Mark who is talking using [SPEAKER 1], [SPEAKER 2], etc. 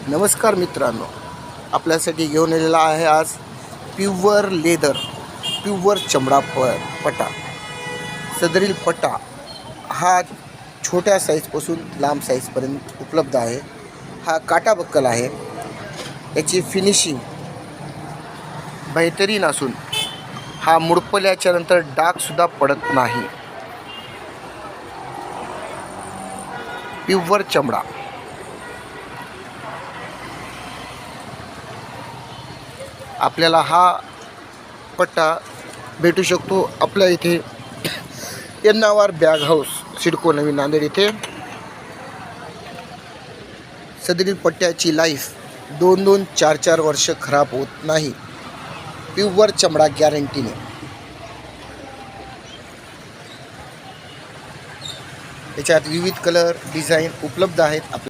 [SPEAKER 1] नमस्कार मित्रांनो, आपल्यासाठी घेऊन आलेला आहे आज प्युअर लेदर, प्युअर चमडा पटा. सदरील पटा हा छोट्या साईजपासून लांब साईजपर्यंत उपलब्ध आहे. हा काटाबक्कल आहे. याची फिनिशिंग बेहतरीन असून हा मुडपल्याच्या नंतर डागसुद्धा पडत नाही. प्युअर चमडा. आपल्याला हा पट्टा भेटू शकतो आपल्या इथे यन्नावर बॅग हाऊस, सिडको, नवीन नांदेड इथे. सदरील पट्ट्याची लाईफ 2-2, 4-4 वर्ष खराब होत नाही. प्युअर चमडा गॅरंटीने. याच्यात विविध कलर डिझाईन उपलब्ध आहेत.